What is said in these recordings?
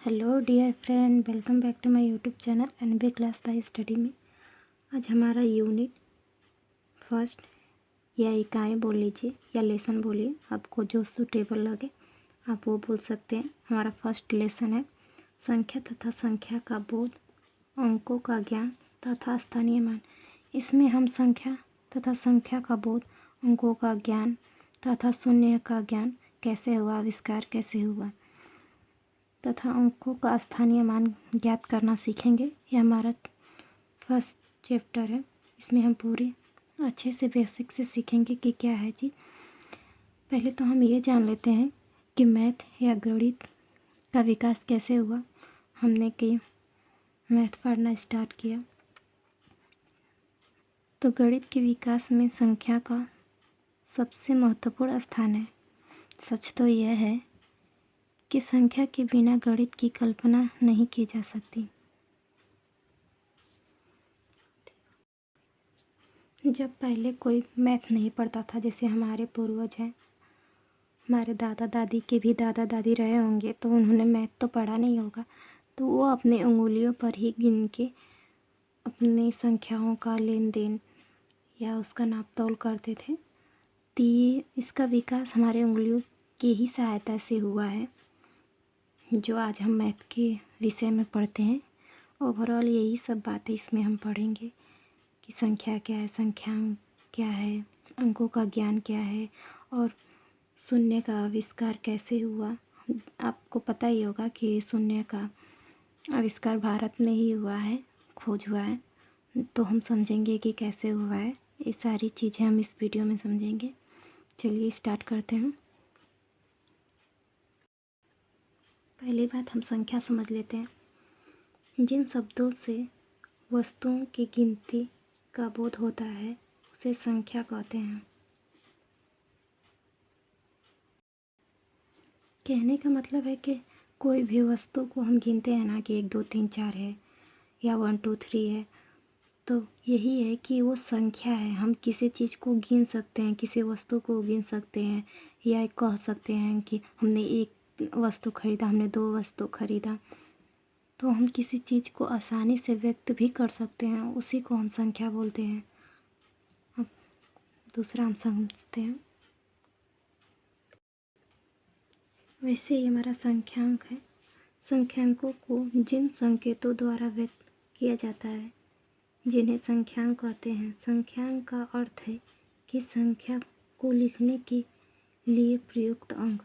Hello dear friend, welcome back to my YouTube channel NB class by study में। आज हमारा unit first या इकाई बोल लीजिए या लेसन बोलिए, आपको जो सूटेबल लगे आप वो बोल सकते हैं। हमारा फर्स्ट लेसन है संख्या तथा संख्या का बोध, अंकों का ज्ञान तथा स्थानीय मान। इसमें हम संख्या तथा संख्या का बोध, अंकों का ज्ञान तथा शून्य का ज्ञान कैसे हुआ, आविष्कार कैसे हुआ तथा अंकों का स्थानीय मान ज्ञात करना सीखेंगे। यह हमारा फर्स्ट चैप्टर है। इसमें हम पूरे अच्छे से बेसिक से सीखेंगे कि क्या है चीज़। पहले तो हम ये जान लेते हैं कि मैथ या गणित का विकास कैसे हुआ। हमने कि मैथ पढ़ना स्टार्ट किया तो गणित के विकास में संख्या का सबसे महत्वपूर्ण स्थान है। सच तो यह है कि संख्या के बिना गणित की कल्पना नहीं की जा सकती। जब पहले कोई मैथ नहीं पढ़ता था, जैसे हमारे पूर्वज हैं, हमारे दादा दादी के भी दादा दादी रहे होंगे, तो उन्होंने मैथ तो पढ़ा नहीं होगा, तो वो अपने उंगलियों पर ही गिन के अपनी संख्याओं का लेन देन या उसका नाप तोल करते थे। तो ये इसका विकास हमारे उंगलियों की ही सहायता से हुआ है, जो आज हम मैथ के विषय में पढ़ते हैं। ओवरऑल यही सब बातें इसमें हम पढ़ेंगे कि संख्या क्या है, संख्यांक क्या है, अंकों का ज्ञान क्या है और शून्य का आविष्कार कैसे हुआ। आपको पता ही होगा कि शून्य का आविष्कार भारत में ही हुआ है, खोज हुआ है। तो हम समझेंगे कि कैसे हुआ है। ये सारी चीज़ें हम इस वीडियो में समझेंगे। चलिए स्टार्ट करते हैं। पहली बात हम संख्या समझ लेते हैं। जिन शब्दों से वस्तुओं की गिनती का बोध होता है उसे संख्या कहते हैं। कहने का मतलब है कि कोई भी वस्तु को हम गिनते हैं ना, कि 1 2 3 4 है या 1 2 3 है, तो यही है कि वो संख्या है। हम किसी चीज़ को गिन सकते हैं, किसी वस्तु को गिन सकते हैं, या कह सकते हैं कि हमने 1 वस्तु खरीदा, हमने 2 वस्तु खरीदा। तो हम किसी चीज़ को आसानी से व्यक्त भी कर सकते हैं, उसी को हम संख्या बोलते हैं। अब दूसरा हम समझते हैं। वैसे ही हमारा संख्यांक है। संख्यांकों को जिन संकेतों द्वारा व्यक्त किया जाता है जिन्हें संख्यांक कहते हैं। संख्यांक का अर्थ है कि संख्या को लिखने के लिए प्रयुक्त अंक।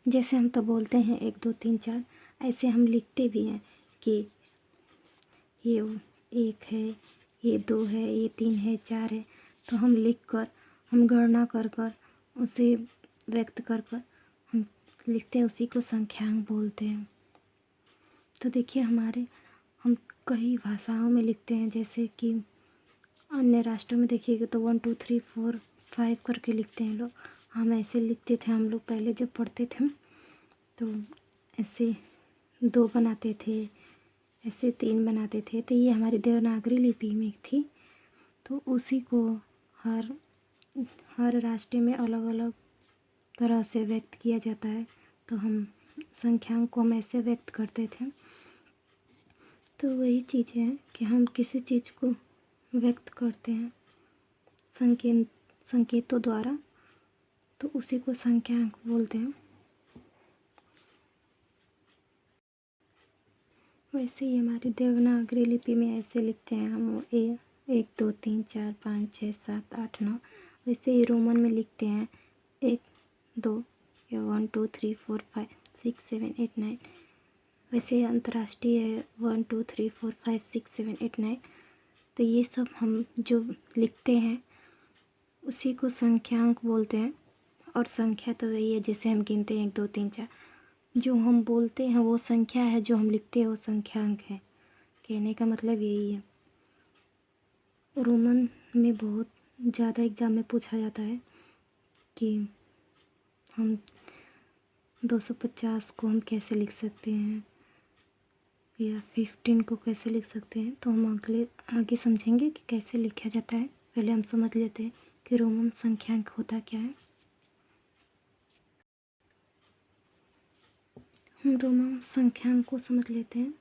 जैसे हम तो बोलते हैं 1 2 3 4, ऐसे हम लिखते भी हैं कि ये 1 है, ये 2 है, ये 3 है, 4 है। तो हम लिख कर, हम गणना कर कर, उसे व्यक्त कर कर हम लिखते हैं, उसी को संख्यांक बोलते हैं। तो देखिए हम कई भाषाओं में लिखते हैं, जैसे कि अन्य राष्ट्रों में देखिएगा तो 1 2 3 4 5 करके लिखते हैं लोग। हम ऐसे लिखते थे, हम लोग पहले जब पढ़ते थे तो ऐसे 2 बनाते थे, ऐसे 3 बनाते थे। तो ये हमारी देवनागरी लिपि में थी। तो उसी को हर राष्ट्र में अलग अलग तरह से व्यक्त किया जाता है। तो हम संख्यांक को हम ऐसे व्यक्त करते थे। तो वही चीज़ है कि हम किसी चीज़ को व्यक्त करते हैं संकेतों द्वारा, तो उसी को संख्यांक बोलते हैं। वैसे ही हमारी देवनागरी लिपि में ऐसे लिखते हैं हम 1 2 3 4 5 6 7 8 9। वैसे ही रोमन में लिखते हैं 1 2 या 1 2 3 4 5 6 7 8 9। वैसे ही अंतर्राष्ट्रीय है 1 2 3 4 5 6 7 8 9। तो ये सब हम जो लिखते हैं उसी को संख्यांक बोलते हैं। और संख्या तो वही है जिसे हम गिनते हैं 1 2 3 4। जो हम बोलते हैं वो संख्या है, जो हम लिखते हैं वो संख्यांक है। कहने का मतलब यही है। रोमन में बहुत ज़्यादा एग्ज़ाम में पूछा जाता है कि हम 250 को हम कैसे लिख सकते हैं या 15 को कैसे लिख सकते हैं। तो हम आगे समझेंगे कि कैसे लिखा जाता है। पहले हम समझ लेते हैं कि रोमन संख्यांक होता क्या है। हम रोमन संख्यांक को समझ लेते हैं।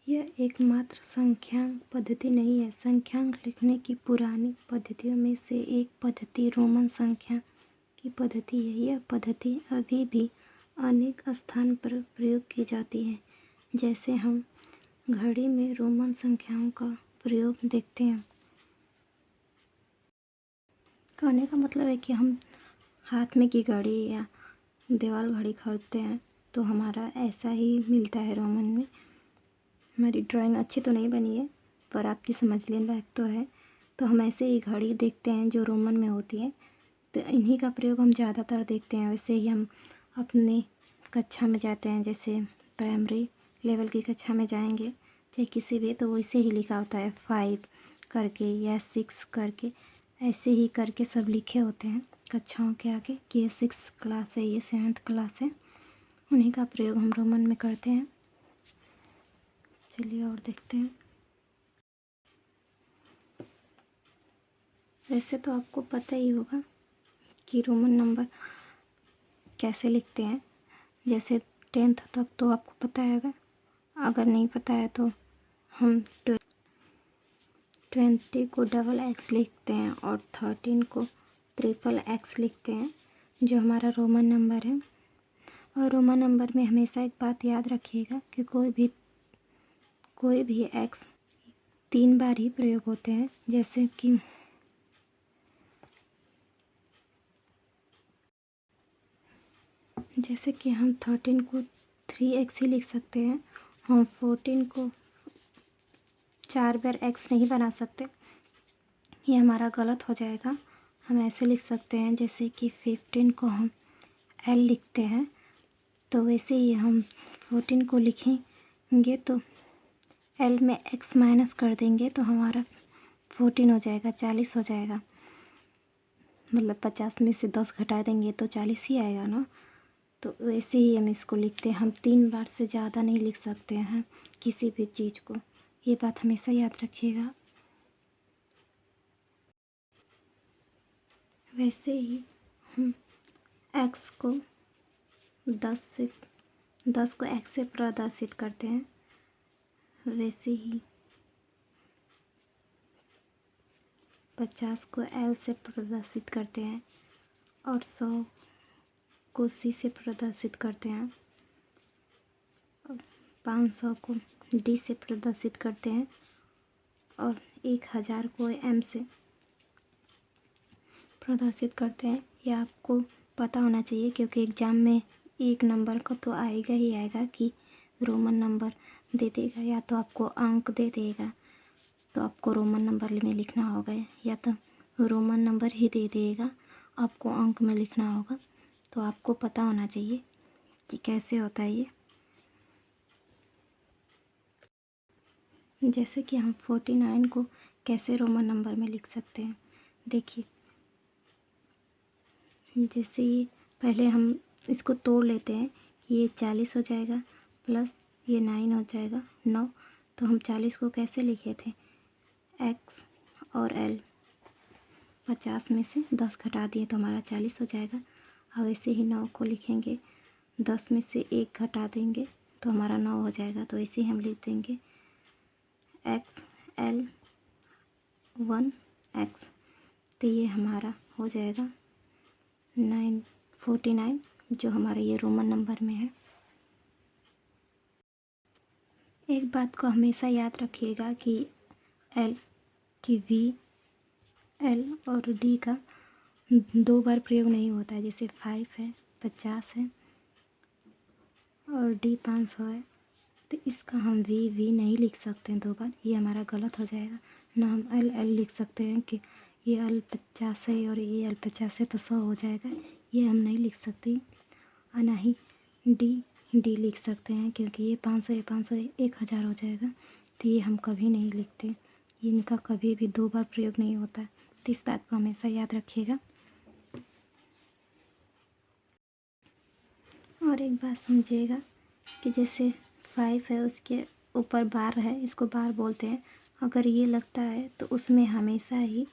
यह एकमात्र संख्यांक पद्धति नहीं है। संख्यांक लिखने की पुरानी पद्धतियों में से एक पद्धति रोमन संख्या की पद्धति है। यह पद्धति अभी भी अनेक स्थान पर प्रयोग की जाती है। जैसे हम घड़ी में रोमन संख्याओं का प्रयोग देखते हैं। कहने का मतलब है कि हम हाथ में की घड़ी या दीवार घड़ी खरीदते हैं तो हमारा ऐसा ही मिलता है रोमन में। हमारी ड्राइंग अच्छी तो नहीं बनी है पर आपकी समझने लायक तो है। तो हम ऐसे ही घड़ी देखते हैं जो रोमन में होती है, तो इन्हीं का प्रयोग हम ज़्यादातर देखते हैं। वैसे ही हम अपने कक्षा में जाते हैं, जैसे प्राइमरी लेवल की कक्षा में जाएंगे चाहे किसी भी, तो वैसे ही लिखा होता है 5 करके या 6 करके, ऐसे ही करके सब लिखे होते हैं कक्षाओं के आगे कि ये 6th क्लास है, ये 7th क्लास है। उन्हीं का प्रयोग हम रोमन में करते हैं। चलिए और देखते हैं। वैसे तो आपको पता ही होगा कि रोमन नंबर कैसे लिखते हैं। जैसे 10th तक तो आपको पता है। अगर नहीं पता है तो हम 20 को XX लिखते हैं और 13 को XXX लिखते हैं, जो हमारा रोमन नंबर है। और रोमन नंबर में हमेशा एक बात याद रखिएगा कि कोई भी एक्स 3 बार ही प्रयोग होते हैं। जैसे कि हम 13 को 3x ही लिख सकते हैं। हम 14 को 4 बार x नहीं बना सकते, ये हमारा गलत हो जाएगा। हम ऐसे लिख सकते हैं जैसे कि 15 को हम L लिखते हैं, तो वैसे ही हम 14 को लिखेंगे तो L में x माइनस कर देंगे तो हमारा 14 हो जाएगा, 40 हो जाएगा। मतलब 50 में से 10 घटा देंगे तो 40 ही आएगा ना। तो वैसे ही हम इसको लिखते हैं। हम 3 बार से ज़्यादा नहीं लिख सकते हैं किसी भी चीज़ को, ये बात हमेशा याद रखिएगा। वैसे ही हम x को 10 को x से प्रदर्शित करते हैं। वैसे ही 50 को L से प्रदर्शित करते हैं और 100 को C से प्रदर्शित करते हैं और 500 को D से प्रदर्शित करते हैं और 1000 को M से प्रदर्शित करते हैं। यह आपको पता होना चाहिए क्योंकि एग्ज़ाम में एक नंबर का तो आएगा ही आएगा कि रोमन नंबर दे देगा, या तो आपको अंक दे देगा तो आपको रोमन नंबर में लिखना होगा, या तो रोमन नंबर ही दे देगा आपको अंक में लिखना होगा। तो आपको पता होना चाहिए कि कैसे होता है ये। जैसे कि हम 49 को कैसे रोमन नंबर में लिख सकते हैं, देखिए। जैसे ये पहले हम इसको तोड़ लेते हैं, ये 40 हो जाएगा प्लस ये 9 हो जाएगा 9। तो हम 40 को कैसे लिखे थे, x और L 50 में से 10 घटा दिए तो हमारा 40 हो जाएगा। अब ऐसे ही 9 को लिखेंगे, 10 में से 1 घटा देंगे तो हमारा 9 हो जाएगा। तो ऐसे ही हम लिख देंगे XL 1x, तो ये हमारा हो जाएगा 49, जो हमारा ये रोमन नंबर में है। एक बात को हमेशा याद रखिएगा कि V, L और D का 2 बार प्रयोग नहीं होता है। जैसे 5 है, 50 है और D 500 है, तो इसका हम V नहीं लिख सकते हैं 2 बार, ये हमारा गलत हो जाएगा। ना हम L लिख सकते हैं कि ये L 50 है और ये L 50 है तो 100 हो जाएगा, ये हम नहीं लिख सकते। और ना ही D लिख सकते हैं क्योंकि ये 500 है, 500 1000 हो जाएगा, तो ये हम कभी नहीं लिखते। इनका कभी भी 2 बार प्रयोग नहीं होता, तो इस बात को हमेशा याद रखिएगा। और एक बात समझिएगा कि जैसे 5 है उसके ऊपर बार है, इसको बार बोलते हैं। अगर ये लगता है तो उसमें हमेशा ही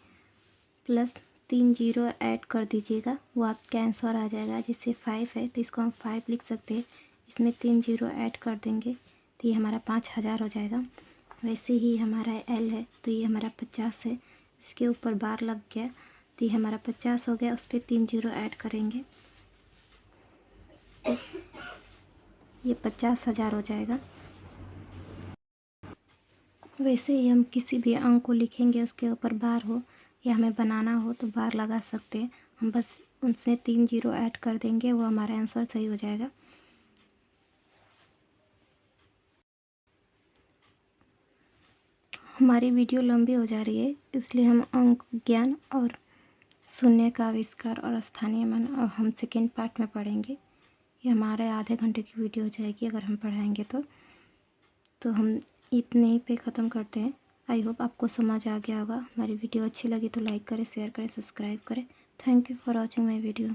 3 जीरो ऐड कर दीजिएगा, वो आपका आंसर आ जाएगा। जैसे 5 है तो इसको हम 5 लिख सकते हैं, इसमें 3 जीरो ऐड कर देंगे तो ये हमारा 5000 हो जाएगा। वैसे ही हमारा L है तो ये हमारा 50 है, इसके ऊपर बार लग गया तो ये हमारा 50 हो गया, उस पर 3 जीरो ऐड करेंगे तो ये 50,000 हो जाएगा। वैसे ही हम किसी भी अंक को लिखेंगे उसके ऊपर बार हो या हमें बनाना हो तो बार लगा सकते हैं। हम बस उसमें 3 जीरो ऐड कर देंगे, वो हमारा आंसर सही हो जाएगा। हमारी वीडियो लंबी हो जा रही है, इसलिए हम अंक ज्ञान और शून्य का आविष्कार और स्थानीय मान और हम सेकेंड पार्ट में पढ़ेंगे। ये हमारे आधे घंटे की वीडियो हो जाएगी अगर हम पढ़ाएंगे तो हम इतने ही पे ख़त्म करते हैं। आई होप आपको समझ आ गया होगा। हमारी वीडियो अच्छी लगी तो लाइक करें, शेयर करें, सब्सक्राइब करें। Thank you for watching my video.